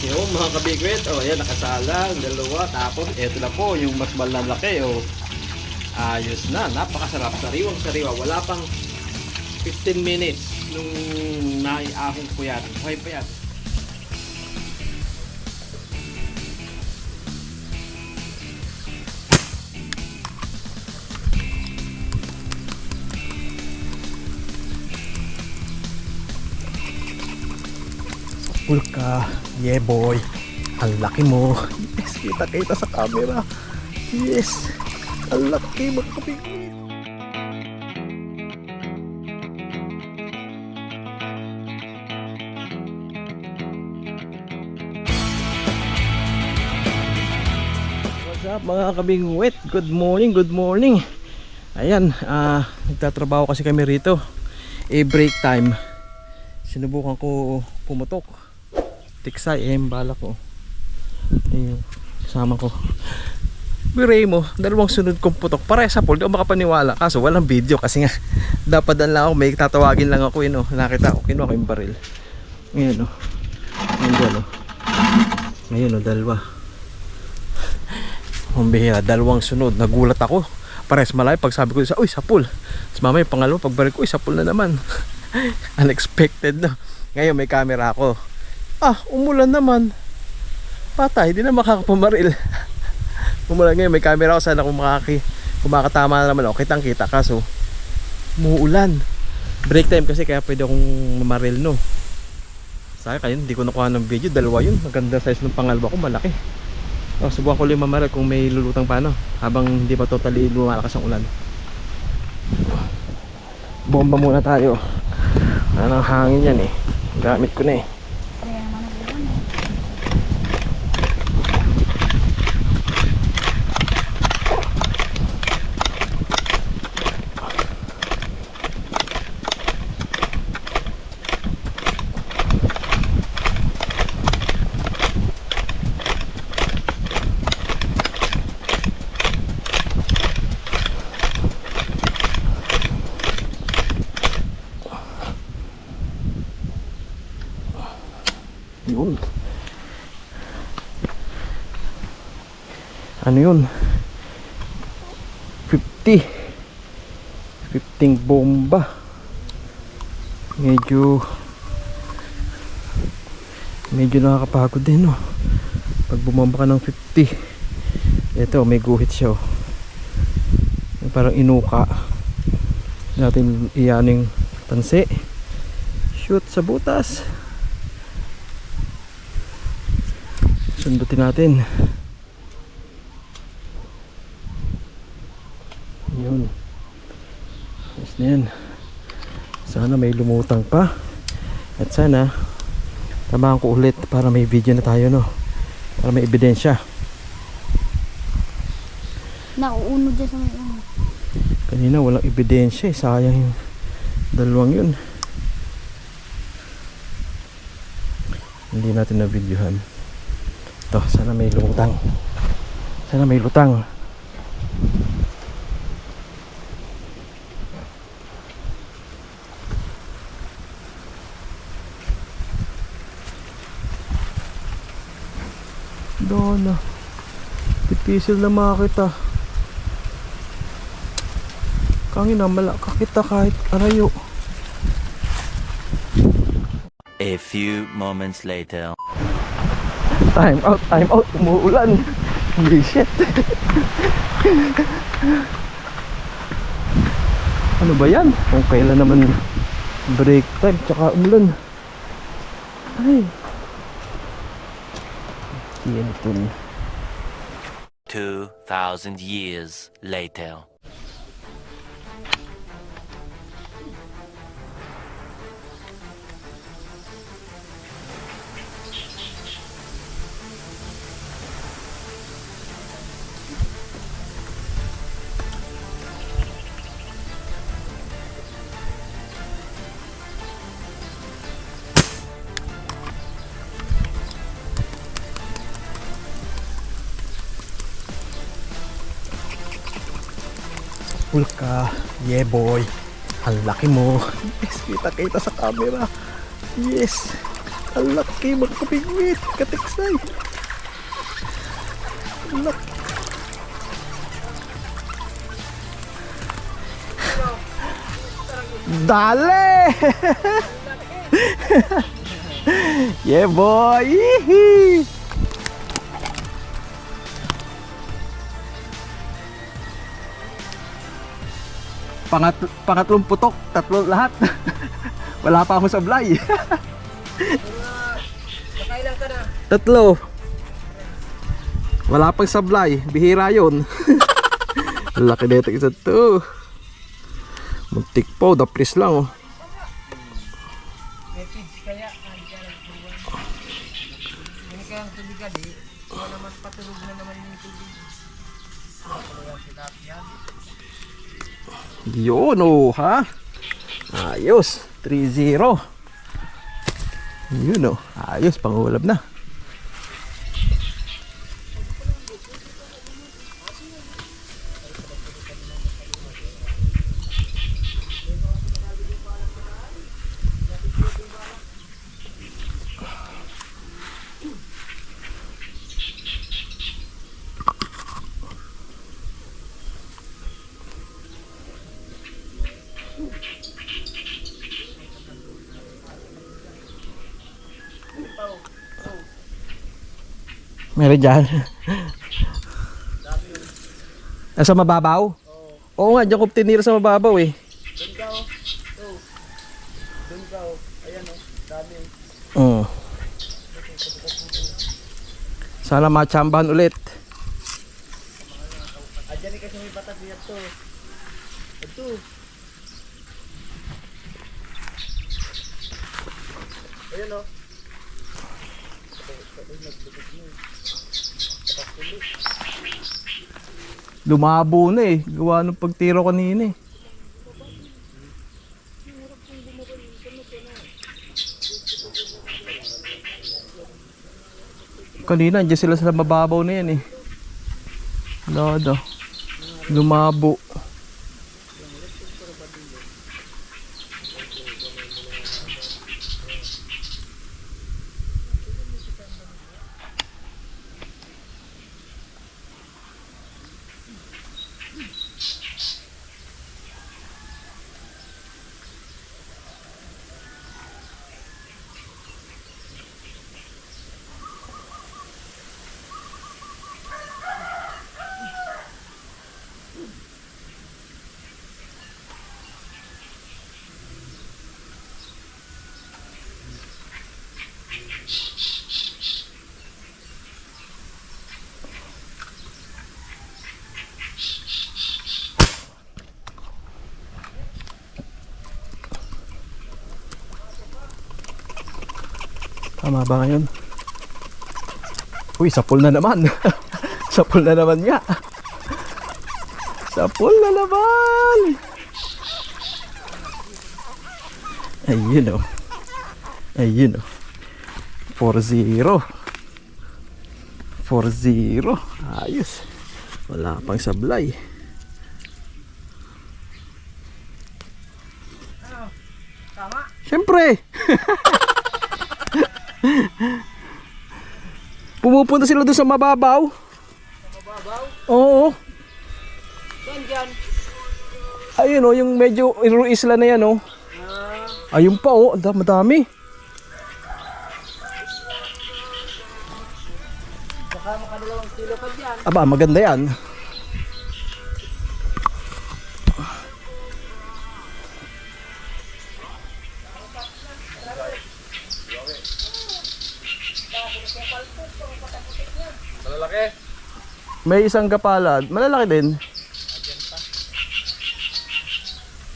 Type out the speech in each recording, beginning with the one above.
Yung mga kabigwit, ayan, nakasalang, dalawa. Tapos, eto na po, yung mas malalaki, ayos na, napakasarap. Sariwang sariwa. Wala pang 15 minutes nung naiahon ko yan. Okay pa yan. Pulka, yeah boy. Ang laki mo. Yes, kita sa camera. Yes, ang laki mga kabigwit. What's up mga kabigwit? Good morning, good morning. Ayan, nagtatrabaho kasi kami rito. Break time. Sinubukan ko pumutok. Tiksay, bala ko. Ayun, kasama ko. Biray mo, dalawang sunod kong putok. Pare sa pool, di ako makapaniwala. Kaso walang video kasi nga dapadan lang ako, may tatawagin lang ako yun. Nakita ko, kinuha ko yung baril. Ngayon Ngayon dalawa. Humbihira, dalawang sunod. Nagulat ako. Pares malay pag sabi ko sa, uy, sa pool. Tapos mamaya pangalawa, pagbaril ko, uy, sa pool na naman. Unexpected no. Ngayon may camera ako. Umulan naman. Patay, di na makakapamaril. Umulan ngayon, may camera ako. Sana kung kumakatama na naman ako, kitang kita. Kaso umuulan. Break time kasi kaya pwede akong mamaril no. Sayang kayo, hindi ko nakuha ng video. Dalawa yun, maganda size ng pangalawa ko, malaki. Subukan ko lang mamaril kung may lulutang pa no, habang hindi pa totally lumalakas ang ulan. Bomba muna tayo. Anong hangin yan gamit ko na yun. Ano yun? 15 bomba. Medyo nakakapagod din no, pag bumamba ka ng 50. Ito may guhit siya parang inuka natin, iyaning pansi, shoot sa butas. Sundutin natin. Yun. Ayos na yan. Sana may lumutang pa. At sana tamaan ko ulit para may video na tayo no. Para may ebidensya. Nauuno dyan sa may Kanina walang ebidensya sayang yung dalawang yun. Hindi natin na videohan. Sana may lutang. Sana may lutang. Doon na. Tipisil na makita. Kangina malaka kita kahit arayo. A few moments later. Time out, umuulan. Holy shit. Ano ba yan? Kung kailan naman break time tsaka umulan. Ay. Yan ito. 2,000 years later. Pulka, yeah boy. Ang laki mo. Yes, kita sa camera. Yes, Ang laki mga kabingwit. Katiksay. Ang laki. Dale! Yeah boy! Yee-hee! Pangatlong putok, tatlo lahat. Wala pa akong sablay. Nakailan ka na? Tatlo. Wala pang sablay, bihira yun. Laki nito isa to. Muntik po, dapris lang oh. May pids kaya, hindi ka nagtuwan. Hindi ka lang tubig ka, di. Wala naman patulog na naman yung tubig. Wala sila yan. Yun oh, ha? Ayos, 3-0. Yun oh, ayos, pangulab na. Meron dyan. Sa mababaw? Oo nga, dyan ko tinira sa mababaw eh. Doon ka oh. Doon ka oh. Ayan oh. Dami. Oo. Sana machambahan ulit. Adyan kasi may batas niya to. Ito. Ayan oh. Lumabo na eh. Gawa ng pagtiro kanina eh. Kanina, andyan sila sa mababaw na yan eh. Lada. Lumabo. Tama ba ngayon? Uy, sapul na naman. Sapul na naman nga. Sapul na naman. Ayun o. Ayun o. 4-0. 4-0. Ayos. Wala pang sablay. Tama. Siyempre. Pumupunta sila doon sa mababaw. Sa mababaw? Oo. Saan dyan? Ayun oh, yung medyo isla na yan oh. Ah. Ayun pa oh, madami. Baka makadalawang kilo ka dyan. Aba, maganda yan. Malalaki. May isang kapalad, malalaki din.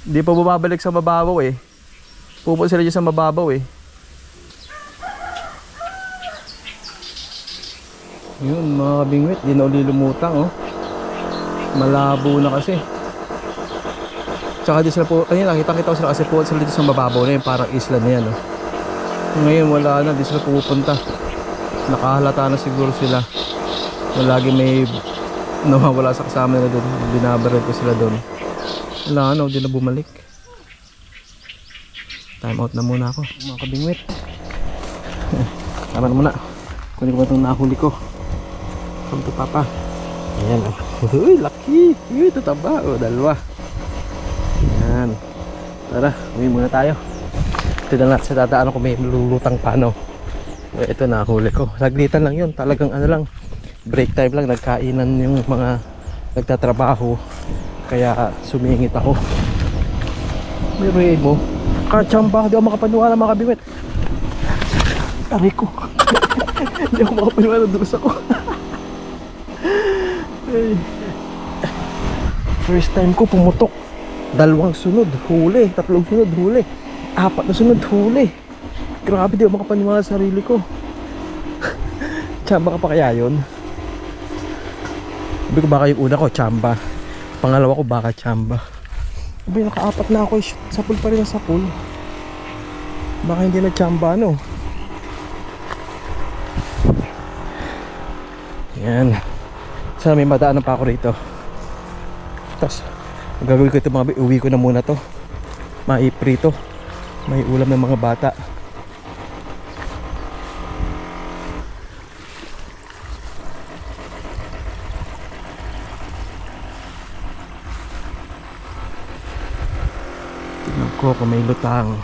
Hindi pa bumabalik sa mababaw eh. Pupunta sila dyan sa mababaw eh. Yun mga kabingwit, di na uli lumutang oh. Malabo na kasi. Tsaka di sila po, kanina nakita ko sila kasi po sila dito sa mababaw na yun, parang isla na yan oh. Ngayon wala na, di sila pupunta. Nakahalata na siguro sila. Lagi may nawawala sa kasama nila doon. Binabaril ko sila doon. Wala na, di na bumalik. Time out na muna ako mga kabingwit. Tama na muna. Kunin ko ba itong nahuli ko? Come to papa. Ayan oh. Uy, laki. Uy, tataba. O, dalawa. Ayan. Tara, uwi muna tayo. Tignan natin sa dadaan kung may lulutang paano. Ito nahuli ko. Saglitan lang yun. Talagang ano lang. Break time lang. Nagkainan yung mga nagtatrabaho. Kaya sumingit ako. May remo. Kachamba. Di ako makapaniwala mga kabimit. Aray ko. Hindi ako makapaniwala. Dulas ako. Ay. First time ko pumutok. 2 sunod, huli. 3 sunod, huli. 4 na sunod, huli. Grabe, di ako makapaniwala sa sarili ko. Tsamba ka pa kaya yun? Sabi ko baka yung una ko, tsamba. Pangalawa ko, baka tsamba. Sabi, naka-4 na ako. Sapul pa rin ang sapul. Baka hindi na tsamba, no? Yan. Sana may madaanan pa ako rito. Tapos gagawin ko ito mga uwi ko na muna to. Maiprito. May ulam ng mga bata. Tignan ko kung may lutang.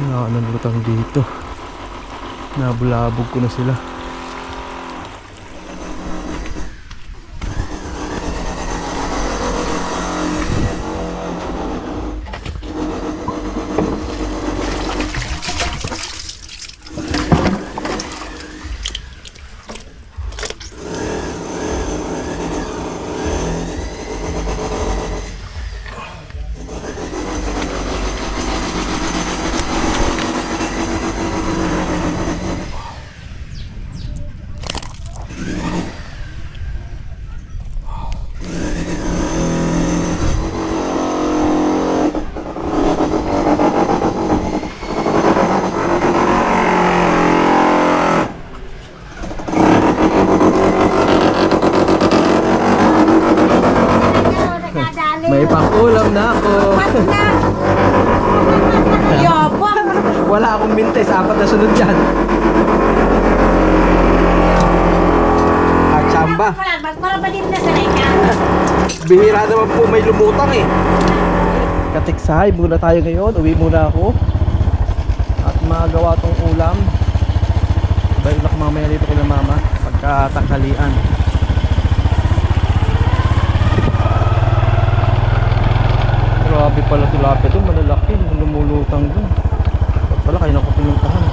Ano ng lutang dito. Nabulabog ko na sila. May pang-ulam na ako. Yabang! Wala akong mintes, 4 na sunod yan. At tsamba. Para ba din na sa ka? Bihira naman po may lumutang eh. Katiksay muna tayo ngayon. Uwi muna ako. At magawa tong ulam. Balik na mamaya dito kila mama. Pagkatanghalian. Grabe pala tilapia doon. Malalaki. Lumulutang doon. Ba't pala kayo na ko pinuntahan.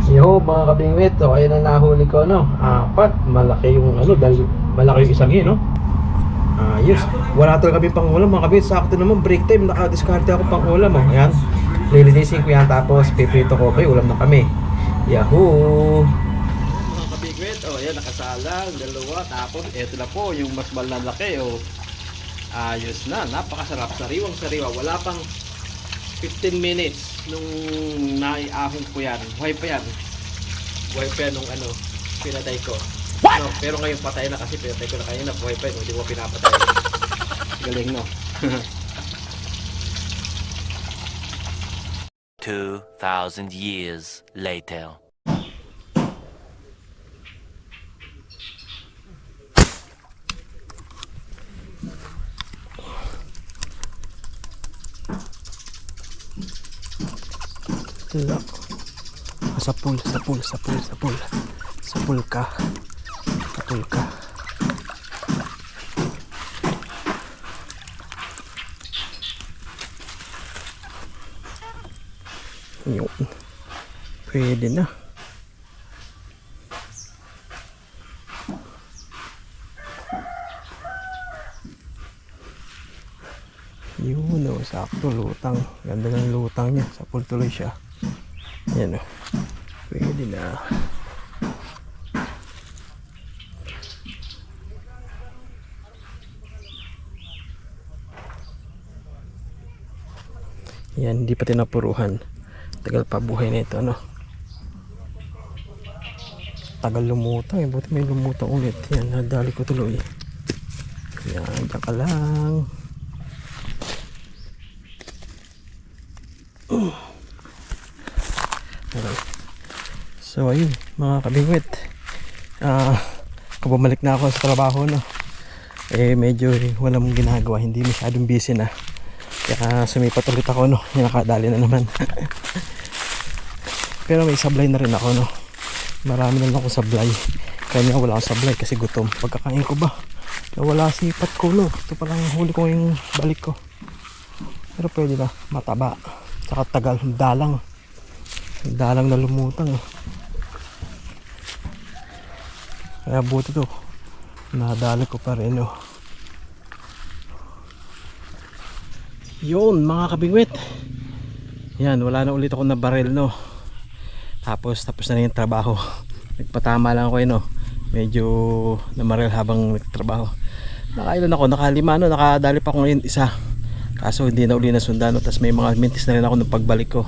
Yo mga kabingwit, so ayun ang nahuli ko no. 4, malaki yung ano dahil malaki yung isang no. Ayos. Wala talaga kami pangulam mga kabingwit. Sakto naman break time, naka-discarte ako pangulam oh. Ayan. Lilinisin ko yan tapos piprito ko okay, ulam na kami. Yahoo! Mga kabingwit, oh ayan nakasalang, 2 tapos eto na po yung mas malalaki oh. Ayos na, napakasarap, sariwang-sariwa. Wala pang 15 minutes nung naiahon ko yan. Buhay pa yan. Buhay pa yan nung ano, pinatay ko. No, pero ngayon patay na kasi pinatay ko na kanina. Buhay pa yan, hindi ko pinapatay. Galing no? 2,000 years later. Look. Sa pool. Sapul ka. Yun. Pwede na. Yun o, sakto lutang. Ganda ng lutang niya. Sapul tuloy siya. Yan o. Pwede na. Yan, hindi pa tinapuruhan. Tagal pa buhay na ito, no? Tagal lumutang eh. Buti may lumutang ulit. Yan, nadali ko tuloy. Yan, dyan ka lang. Okay. So ayun mga kabingwit, bumalik na ako sa trabaho, no? Medyo walang ginagawa, hindi masyadong busy na, kaya sumipat ulit ako, no? Yung nakadali na naman. Pero may sablay na rin ako, no? Marami na lang akong sablay. Kaya wala akong sablay kasi gutom. Pagkakain ko ba, wala sipat ko, no? Ito palang huli ko yung balik ko. Pero pwede na, mataba. Saka tagal, dalang na lumutang, eh. Kaya buti to, nadali ko pa rin, oh. Yun mga kabingwit, yan, wala na ulit ako na barel, no. Tapos na yung trabaho. Nagpatama lang ako, no. Medyo namarel habang nagtrabaho. Nakailan ako, nakalima, no. Nakadali pa ako ngayon isa, kaso hindi na uli na sundan, no. Tapos may mga mintis na rin ako nung pagbalik ko.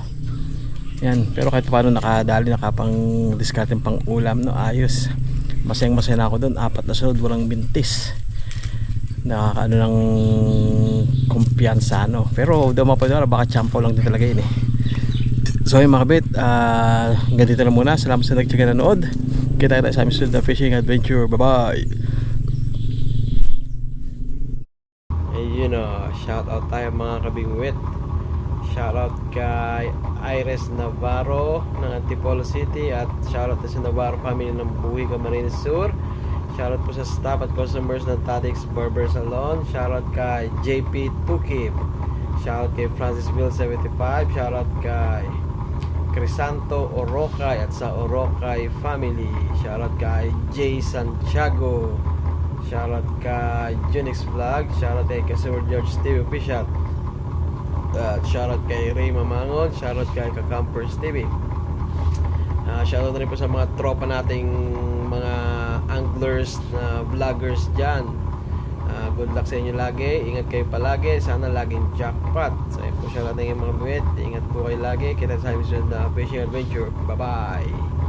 Yan, pero kahit paano nakadali, nakapang discarding pang ulam, no. Ayos, masayang na ako doon. 4 na sunod, walang mintis. Nakakaano ng kumpiyansa, no. Pero daw mapadala, baka champo lang din talaga yun, eh. So yun mga kabit, hanggang dito na muna. Salamat sa nagtsaga nanood. Kita tayo sa aming sunod na fishing adventure. Bye bye. Ayun o, shout out tayo mga kabingwit. Shout out kay Iris Navarro ng Antipolo City, at shout out sa Navarro family ng Buhi, Camarines Sur. Shout out po sa staff at customers ng Tadix Barber Salon. Shout out kay JP Tukip. Shout out kay Francisville 75. Shout out kay Crisanto Orokay at sa Orokay family. Shout out kay Jay Santiago. Shout out kay Junix Vlog. Shout out kay Kasur George Steve Official. Shout out kay Ray Mamangon. Shout out kay Kakampers TV. Shout out rin po sa mga tropa nating mga anglers na vloggers dyan. Good luck sa inyo lagi. Ingat kayo palagi. Sana laging jackpot. So yun po siya natin yung mga buwit. Ingat po kayo lagi. Kita sa episode na fishing adventure. Bye bye.